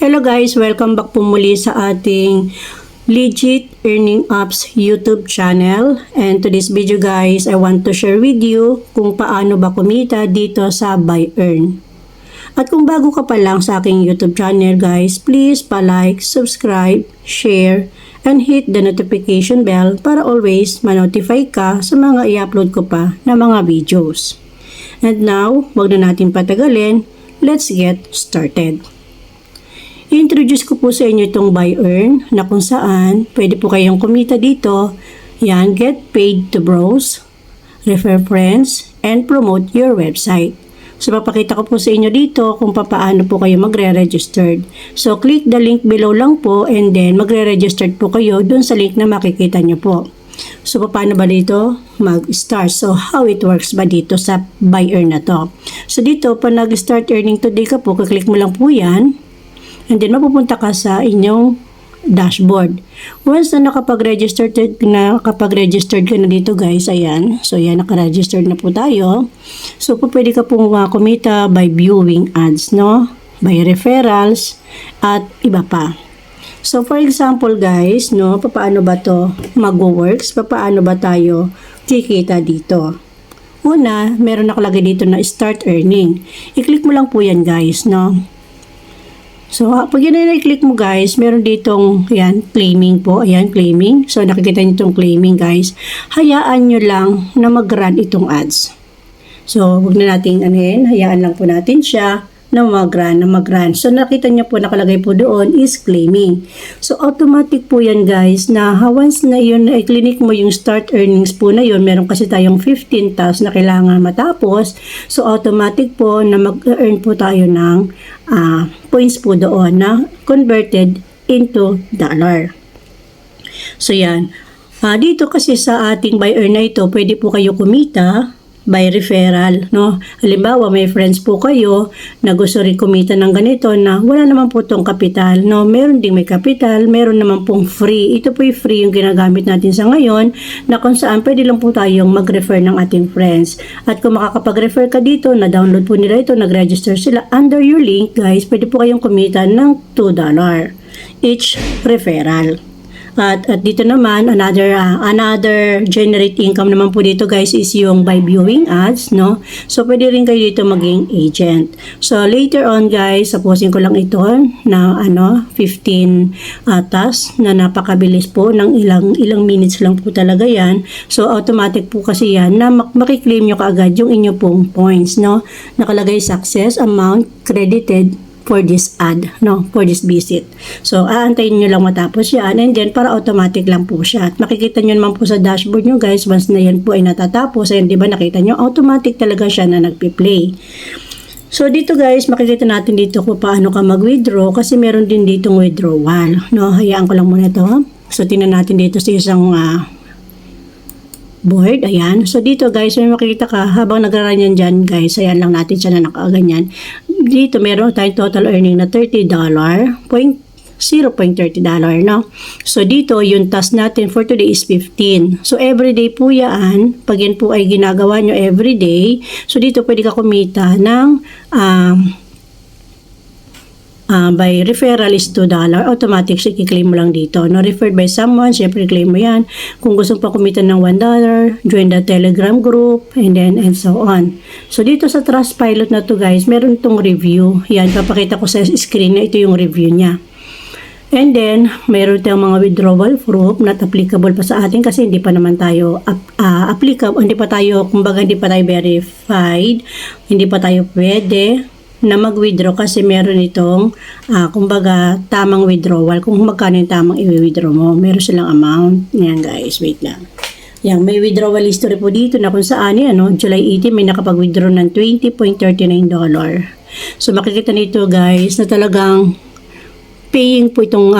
Hello guys, welcome back po muli sa ating Legit Earning Apps YouTube channel. And to this video guys, I want to share with you kung paano ba kumita dito sa Buy Earn. At kung bago ka pa lang sa aking YouTube channel guys, please pa-like, subscribe, share, and hit the notification bell para always ma-notify ka sa mga i-upload ko pa na mga videos. And now, wag na natin patagalin, let's get started. I-introduce ko po sa inyo itong Buy Earn na kung saan pwede po kayong kumita dito. Yan, get paid to browse, refer friends, and promote your website. So, papakita ko po sa inyo dito kung paano po kayo magre-registered. So, click the link below lang po and then magre-registered po kayo dun sa link na makikita nyo po. So, paano ba dito mag-start? So, how it works ba dito sa Buy Earn na to? So, dito, pa nag-start earning today ka po, kaklik mo lang po yan. And then, mapupunta ka sa inyong dashboard. Once na nakapag-registered ka na dito guys, ayan. So, yan, naka-registered na po tayo. So, pwede ka pong kumita by viewing ads, no? By referrals, at iba pa. So, for example guys, no, paano ba to mag-works? Paano ba tayo kikita dito? Una, meron nakalagay dito na start earning. I-click mo lang po yan guys, no? So, pag yun na i-click mo guys, meron ditong, ayan, claiming po. Ayan, claiming. So, nakikita nyo itong claiming guys. Hayaan nyo lang na mag-run itong ads. So, huwag na natin, hayaan lang po natin siya na mag-run. So, nakita nyo po, nakalagay po doon is claiming. So, automatic po yan guys na once na yun, i-click mo yung start earnings po na yun, meron kasi tayong 15 tasks na kailangan matapos. So, automatic po na mag-earn po tayo ng points po doon na converted into dollar. So, yan. Dito kasi sa ating Buy Earn na ito, pwede po kayo kumita by referral, no? Halimbawa, may friends po kayo na gusto rin kumita ng ganito na wala naman po tong kapital, no? Meron ding may kapital, meron naman pong free. Ito po yung free yung ginagamit natin sa ngayon na kung saan pwede lang po tayong mag-refer ng ating friends. At kung makakapag-refer ka dito, na-download po nila ito, nag-register sila under your link, guys, pwede po kayong kumita ng $2 each referral. At dito naman, another generate income naman po dito guys is yung by viewing ads, no? So, pwede rin kayo dito maging agent. So, later on guys, supposing ko lang ito na 15 tasks na napakabilis po ng ilang minutes lang po talaga yan. So, automatic po kasi yan na makiklaim nyo kaagad yung inyo pong points, no? Nakalagay success amount credited for this ad, no, for this visit. So, aantayin nyo lang matapos yan and then para automatic lang po siya. At makikita nyo naman po sa dashboard nyo guys, once na yan po ay natatapos, ayan, di ba nakita nyo, automatic talaga siya na nagpi-play. So, dito guys, makikita natin dito kung paano ka mag-withdraw kasi meron din ditong withdrawal, no, hayaan ko lang muna ito. So, tingnan natin dito sa isang board, ayan. So, dito guys, may makikita ka, habang nagraran yan dyan guys, ayan lang natin siya na nakaganyan. Dito, meron tayong total earning na $30.30, no? So, dito, yung task natin for today is 15. So, everyday po yan. Pag yan po ay ginagawa nyo everyday, so dito pwede ka kumita ng by referral is $2, automatic siya, i-claim mo lang dito. No, referred by someone, syempre claim mo yan. Kung gusto pa kumita ng $1, join the Telegram group, and so on. So, dito sa Trustpilot na to guys, meron itong review. Yan, papakita ko sa screen na ito yung review niya. And then, mayroon tayong mga withdrawal proof not applicable pa sa atin kasi hindi pa naman tayo applicable, hindi pa tayo verified, hindi pa tayo pwede na mag-withdraw kasi meron itong kumbaga tamang withdrawal, kung magkano yung tamang i-withdraw mo, meron silang amount. Yan guys, wait lang. Yan, may withdrawal history po dito na kung saan yan, July 18 may nakapag-withdraw ng $20.39. So makikita nito guys na talagang paying po itong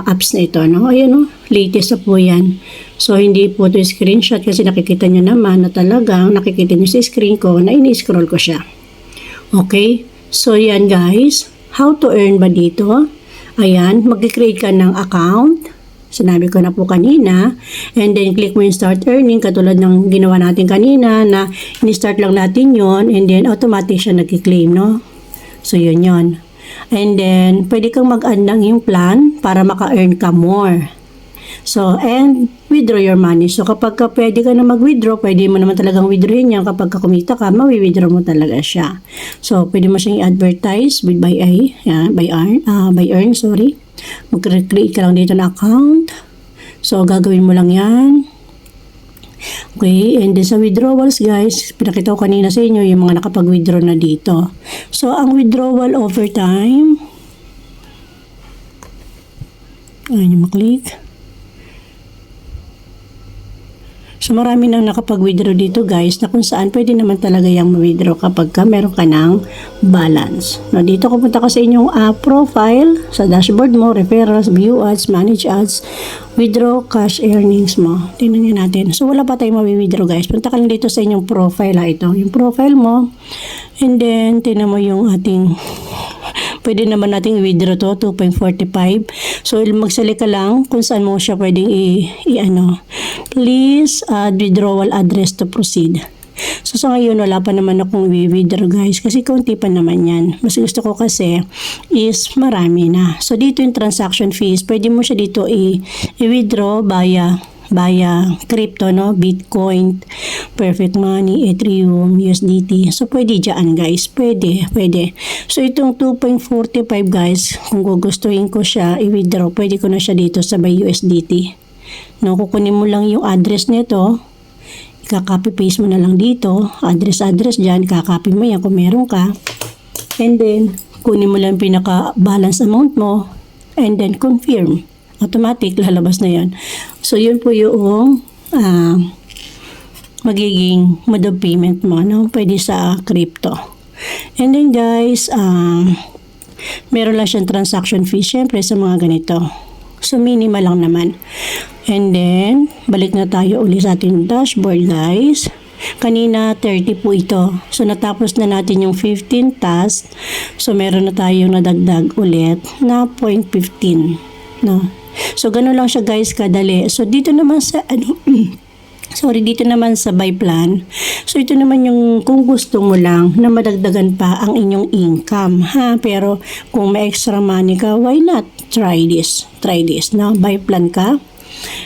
apps na ito, no? Ayan, latest na po yan. So hindi po ito screenshot kasi nakikita nyo naman na talagang nakikita nyo sa screen ko na ini-scroll ko siya. Okay? So, yan guys. How to earn ba dito? Ayan, mag-create ka ng account. Sinabi ko na po kanina. And then, click mo yung start earning. Katulad ng ginawa natin kanina na in-start lang natin yon and then automatic siya nag-claim, no? So, yun. And then, pwede kang mag-add ng yung plan para maka-earn ka more. So, and withdraw your money. So, kapag ka pwede ka na mag-withdraw, pwede mo naman talagang withdrawin yan. Kapag ka kumita ka, mawi-withdraw mo talaga siya. So, pwede mo siyang i-advertise with by earn, sorry. Mag-create ka lang dito na account. So, gagawin mo lang yan. Okay, and then sa withdrawals guys, pinakita ko kanina sa inyo yung mga nakapag-withdraw na dito. So, ang withdrawal over time, ayun yung maklik. So, marami nang nakapag-withdraw dito guys na kung saan pwede naman talaga yung ma-withdraw kapag ka meron ka ng balance. No, dito pupunta ka sa inyong profile, sa dashboard mo, referrals, view ads, manage ads, withdraw cash earnings mo. Tingnan nyo natin. So, wala pa tayong ma-withdraw guys. Punta ka lang dito sa inyong profile. Ito, yung profile mo. And then, tingnan mo yung ating pwede naman nating withdraw to 2.45. So magsali ka lang kung saan mo siya pwedeng please add withdrawal address to proceed. So sa ngayon wala pa naman akong withdraw guys kasi kaunti pa naman yan. Mas gusto ko kasi is marami na. So dito yung transaction fees, pwede mo siya dito i-withdraw via crypto, no? Bitcoin, Perfect Money, Ethereum, USDT. So, pwede dyan, guys. Pwede. So, itong 2.45, guys, kung gugustuhin ko siya, i-withdraw, pwede ko na siya dito sa by USDT. No, kukunin mo lang yung address nito, ika-copy paste mo na lang dito, address dyan, ika-copy mo yan kung meron ka. And then, kunin mo lang pinaka-balance amount mo, and then confirm. Automatic, lalabas na yan. So, yun po yung magiging mode of payment mo, no? Pwede sa crypto. And then, guys, meron lang siyang transaction fee, syempre, sa mga ganito. So, minimal lang naman. And then, balik na tayo ulit sa ating dashboard, guys. Kanina, 30 po ito. So, natapos na natin yung 15 tasks. So, meron na tayong nadagdag ulit na 0.15, no? So, ganun lang siya guys kadali. So, dito naman sa dito naman sa buy plan. So, ito naman yung kung gusto mo lang na madagdagan pa ang inyong income, ha? Pero, kung may extra money ka, why not? Try this, no? Buy plan ka.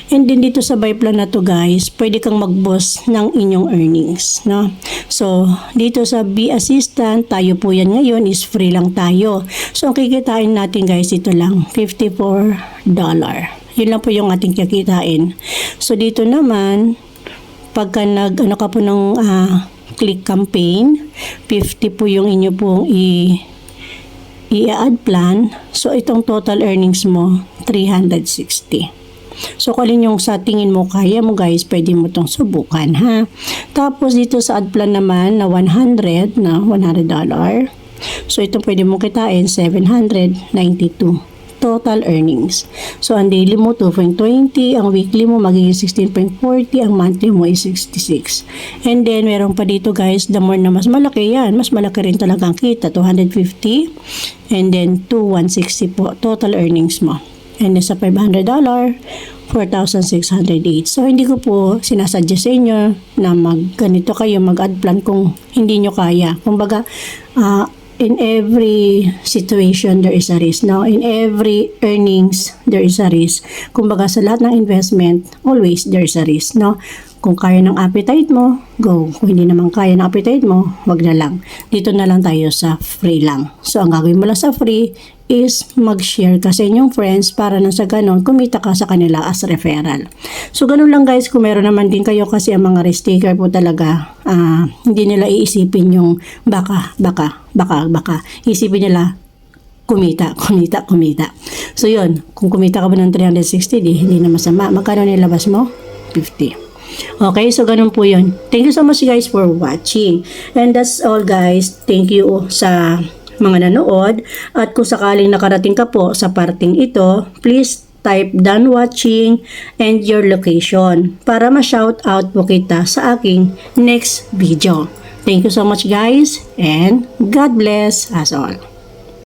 And then dito sa buy plan na to guys, pwede kang mag-boss ng inyong earnings, no? So, dito sa Be Assistant, tayo po yan ngayon is free lang tayo. So, ang kikitain natin guys, ito lang, $54. Yun lang po yung ating kikitain. So, dito naman, pagka ka po ng click campaign, 50 po yung inyo pong i-add plan. So, itong total earnings mo, 360. So, kung alin yung sa tingin mo, kaya mo guys, pwede mo itong subukan, ha? Tapos, dito sa ad plan naman, na $100. So, ito pwede mo kitain, 792 total earnings. So, ang daily mo, 2.20. Ang weekly mo, magiging 16.40. Ang monthly mo is 66. And then, meron pa dito guys, the more na mas malaki yan, mas malaki rin talaga ang kita, 250. And then, 160 po, total earnings mo. And then sa $500, 4,608. So, hindi ko po sinasuggest sa inyo na ganito kayo, mag-add plan kung hindi nyo kaya. Kumbaga, in every situation, there is a risk. Now, in every earnings, there is a risk. Kumbaga, sa lahat ng investment, always there is a risk. No? Kung kaya ng appetite mo, go. Kung hindi naman kaya ng appetite mo, wag na lang. Dito na lang tayo sa free lang. So, ang gagawin mo lang sa free is mag-share ka sa inyong friends para nang sa ganon, kumita ka sa kanila as referral. So, ganun lang guys, kung meron naman din kayo kasi ang mga risk taker po talaga, hindi nila iisipin yung baka. Isipin nila, kumita. So, yun, kung kumita ka ba ng 360, hindi na masama. Magkano nilabas mo? 50. Okay, so ganun po yun. Thank you so much guys for watching. And that's all guys. Thank you sa mga nanood. At kung sakaling nakarating ka po sa parting ito, please type done watching and your location para ma-shout out po kita sa aking next video. Thank you so much guys and God bless us all.